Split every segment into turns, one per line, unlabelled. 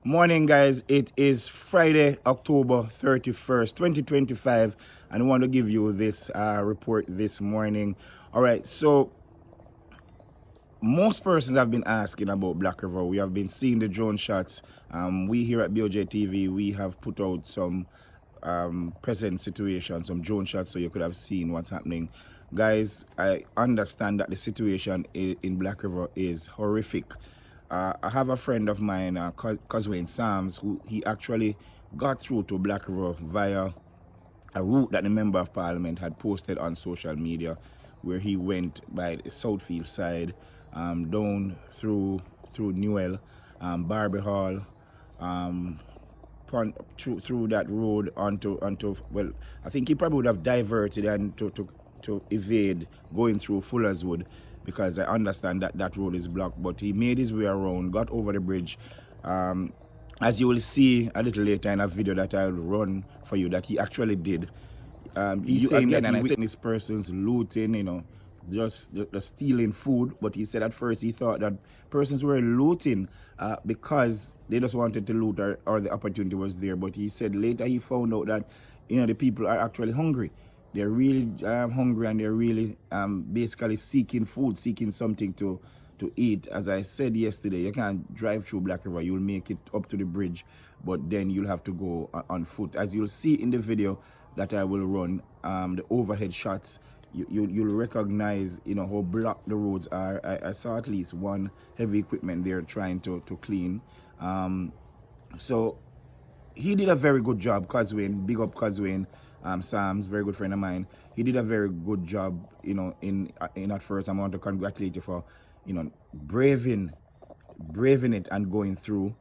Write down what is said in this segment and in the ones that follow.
Morning, guys. It is Friday, October 31st, 2025, and I want to give you this report this morning. All right, so most persons have been asking about Black River. We have been seeing the drone shots. We here at BOJ TV, we have put out some present situation, some drone shots, so you could have seen what's happening. Guys, I understand that the situation in Black River is horrific. I have a friend of mine, Coswayne Sams, who he actually got through to Black River via a route that the Member of Parliament had posted on social media, where he went by the Southfield side, down through Newell, Barbie Hall, um, through that road onto well, I think he probably would have diverted and to evade going through Fuller's Wood, because I understand that that road is blocked. But he made his way around, got over the bridge. As you will see a little later in a video that I'll run for you, that he actually did. He's saying that he witnessed persons looting, just stealing food. But he said at first he thought that persons were looting because they just wanted to loot, or the opportunity was there. But he said later he found out that the people are actually hungry. They're really hungry, and they're really basically seeking food, seeking something to eat. As I said yesterday, you can't drive through Black River. You'll make it up to the bridge, but then you'll have to go on foot. As you'll see in the video that I will run, the overhead shots, you'll recognize how blocked the roads are. I saw at least one heavy equipment there trying to clean. So he did a very good job. Coswayne, big up Coswayne. Sam's very good friend of mine. He did a very good job, in at first. I want to congratulate you for, braving it and going through,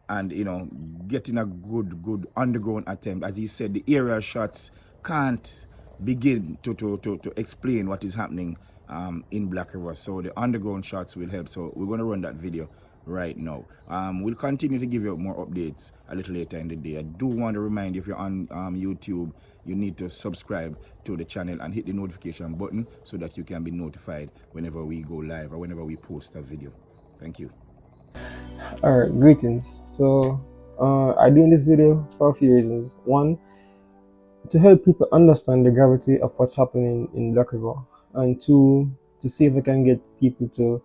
and getting a good underground attempt. As he said, the aerial shots can't begin to explain what is happening in Black River. So the underground shots will help. So we're going to run that video right now. We'll continue to give you more updates a little later in the day. I do want to remind you, if you're on YouTube, you need to subscribe to the channel and hit the notification button so that you can be notified whenever we go live or whenever we post a video. Thank you.
Alright, greetings. So, I'm doing this video for a few reasons. One, to help people understand the gravity of what's happening in Black River, and two, to see if I can get people to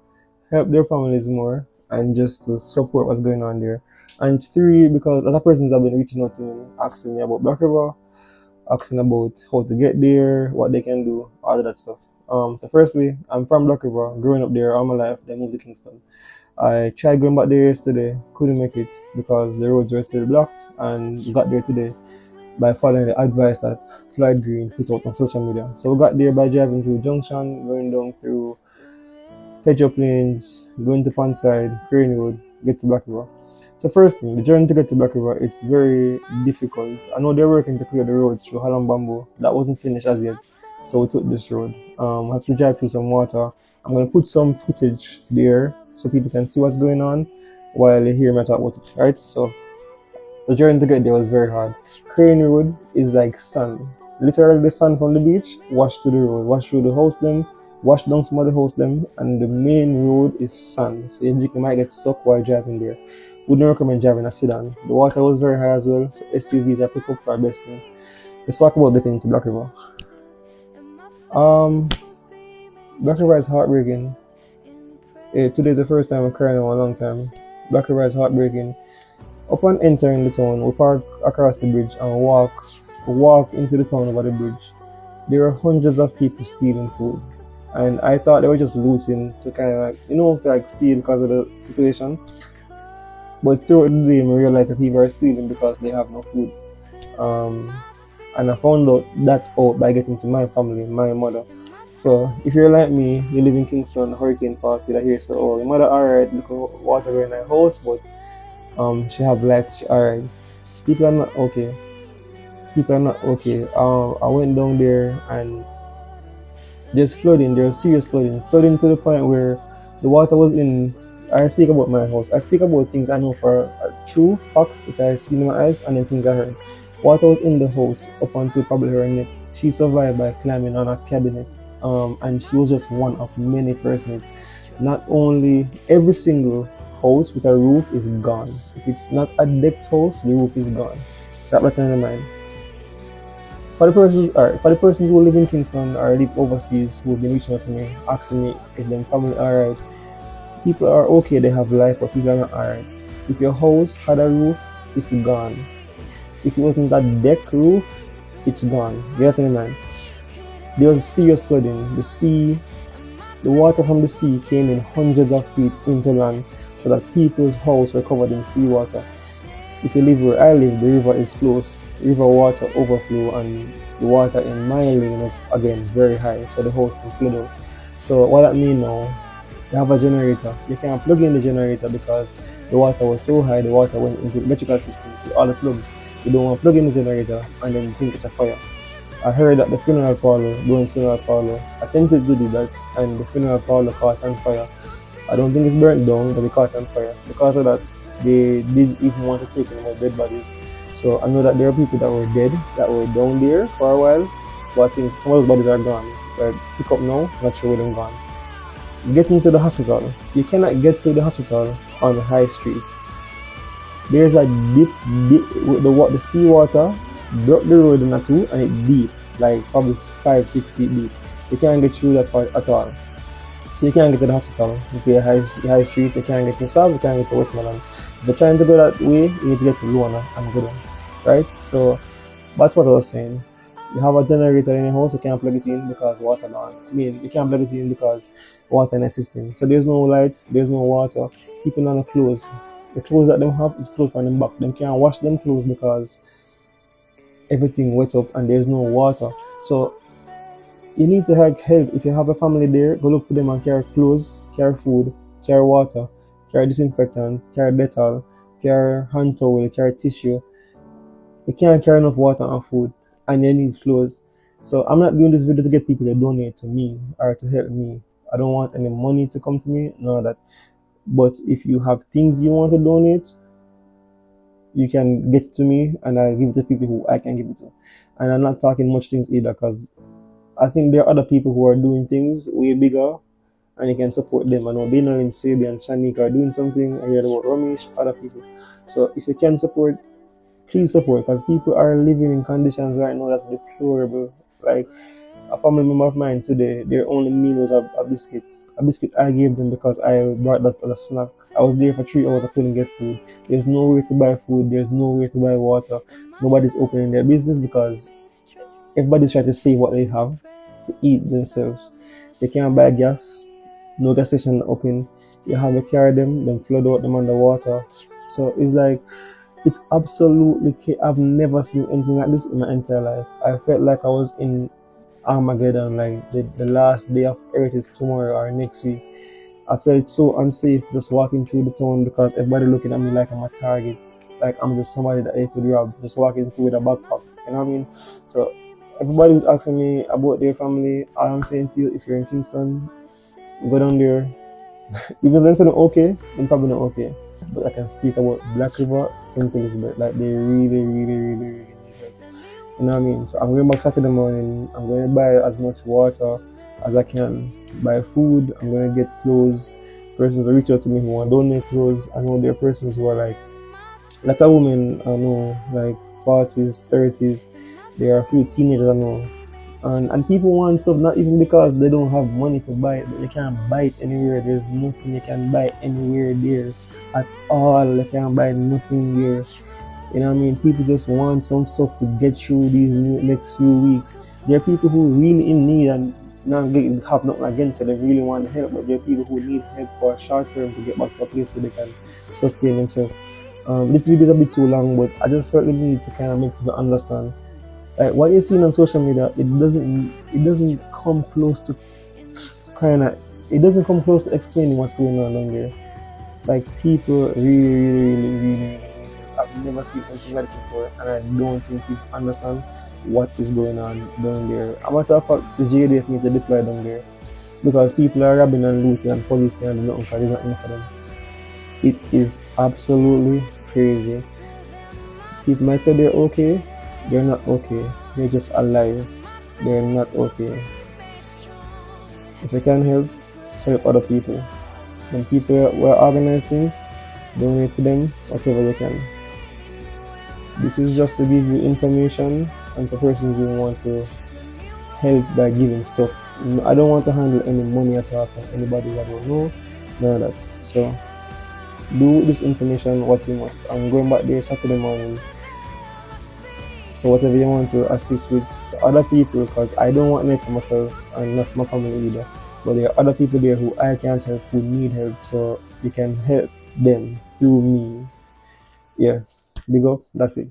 help their families more and just to support what's going on there. And three, because other persons have been reaching out to me, asking me about Black River, asking about how to get there, what they can do, all of that stuff. So firstly, I'm from Black River, growing up there all my life, then moved to Kingston. I tried going back there yesterday, couldn't make it because the roads were still blocked, and got there today by following the advice that Floyd Green put out on social media. So we got there by driving through Junction, going down through Pedro Plains, going to Ponside, Crane Road, get to Black River. So first thing, the journey to get to Black River, it's very difficult. I know they're working to clear the roads through Hallam Bamboo. That wasn't finished as yet, so we took this road. I have to drive through some water. I'm going to put some footage there so people can see what's going on while they hear me talk about it, right? So the journey to get there was very hard. Crane Road is like sand. Literally the sand from the beach washed to the road, washed through the house them, washed down some of the house them, and the main road is sand. So you might get stuck while driving there. Wouldn't recommend driving a sedan. The water was very high as well, so SUVs are pick up for our best thing. Let's talk about getting to Black River. Black River is heartbreaking. Today's the first time I'm crying in a long time. Black River is heartbreaking. Upon entering the town, we park across the bridge and walk into the town over the bridge. There are hundreds of people stealing food, and I thought they were just looting to kind of like steal because of the situation. But throughout the day, I realized that people are stealing because they have no food. And I found that out by getting to my family, my mother. So if you're like me, you live in Kingston, Hurricane Pass, you hear so, oh, your mother alright, look at water in her house, but she have life, she alright. People are not okay. People are not okay. I went down there and there's flooding, there's serious flooding. Flooding to the point where the water was in. I speak about my house. I speak about things I know for true facts, which I see in my eyes, and then things I heard. Water was in the house up until probably her neck. She survived by climbing on a cabinet, and she was just one of many persons. Not only every single house with a roof is gone. If it's not a decked house, the roof is gone. Wrap that in your mind. For the persons who live in Kingston or live overseas who've been reaching out to me, asking me if their family are alright, people are okay, they have life, but people are not alright. If your house had a roof, it's gone. If it wasn't a deck roof, it's gone. Get that in mind. There was serious flooding. The water from the sea came in hundreds of feet into land, so that people's houses were covered in seawater. If you live where I live, the river is close. River water overflow, and the water in my lane is again very high, so the house can flood out. So what that means now, you have a generator. You can't plug in the generator because the water was so high, the water went into the electrical system to all the plugs. You don't want to plug in the generator and then think it's a fire. I heard that the funeral parlor, doing funeral parlor, attempted to do that, and the funeral parlor caught on fire. I don't think it's burnt down, but it caught on fire. Because of that, they didn't even want to take any more dead bodies. So I know that there are people that were dead, that were down there for a while, but I think some of those bodies are gone. But pick up now, not sure where they're gone. Getting to the hospital. You cannot get to the hospital on High Street. There's a the seawater broke the road in a two, and it deep, like probably 5-6 feet deep. You can't get through that part at all. So you can't get to the hospital. If you're high street, you can't get to South, you can't get to Westmoreland. If you're trying to go that way, you need to get to Luana and go down. Right? So that's what I was saying. You have a generator in your house, you can't plug it in because water gone. I mean, you can't plug it in because water in the system. So there's no light, there's no water. People don't have clothes. The clothes that they have is clothes on them back. They can't wash them clothes because everything wet up and there's no water. So you need to have help. If you have a family there, go look for them and carry clothes, carry food, carry water, carry disinfectant, carry Dettol, carry hand towel, carry tissue. You can't carry enough water and food, and you need clothes. So I'm not doing this video to get people to donate to me or to help me. I don't want any money to come to me, none of that. But if you have things you want to donate, you can get it to me and I'll give it to people who I can give it to. And I'm not talking much things either, because I think there are other people who are doing things way bigger and you can support them. I know Dana and Sabi and Shanika are doing something. I heard about Ramesh, other people. So if you can support, please support, because people are living in conditions right now that's deplorable. Like a family member of mine today, their only meal was a biscuit. A biscuit I gave them because I brought that as a snack. I was there for 3 hours, I couldn't get food. There's nowhere to buy food, there's nowhere to buy water. Nobody's opening their business because everybody's trying to save what they have to eat themselves. They can't buy gas, no gas station open. You have to carry them flood out them underwater. So it's like, it's absolutely, I've never seen anything like this in my entire life. I felt like I was in Armageddon, like the last day of Earth is tomorrow or next week. I felt so unsafe just walking through the town because everybody looking at me like I'm a target, like I'm just somebody that they could rob, just walking through with a backpack. You know what I mean? So everybody was asking me about their family. All I'm saying to you, if you're in Kingston, go down there. Even them saying okay, then probably not okay. But I can speak about Black River, St. Elizabeth, like they really need help. You know what I mean? So I'm going back Saturday morning. I'm going to buy as much water as I can, buy food. I'm going to get clothes. Persons reach out to me who want to donate clothes. I know there are persons who are like, a lot of women I know, like 40s, 30s. There are a few teenagers I know. And people want stuff not even because they don't have money to buy it, but you can't buy it anywhere. There's nothing you can buy anywhere there at all. You can't buy nothing there. You know what I mean? People just want some stuff to get through these next few weeks. There are people who are really in need and not have nothing against it. They really want help, but there are people who need help for a short term to get back to a place where they can sustain themselves. This video is a bit too long, but I just felt the need to kind of make people understand. Like what you're seeing on social media, it doesn't come close to explaining what's going on down there. Like people really, I've never seen anything like this before, and I don't think people understand what is going on down there. As a matter of fact, the JDF need to deploy down there because people are robbing and looting and police and nothing because there's not enough for them. It is absolutely crazy. People might say they're okay, they're not okay. They're just alive. They're not okay. If you can help other people. When people will organize things, donate to them whatever you can. This is just to give you information and for persons who want to help by giving stuff. I don't want to handle any money at all from anybody who I don't know, none of that. So do this information what you must. I'm going back there Saturday morning. So whatever you want to assist with to other people, because I don't want it for myself and not for my family either. But there are other people there who I can't help, who need help. So you can help them through me. Yeah. Big up. That's it.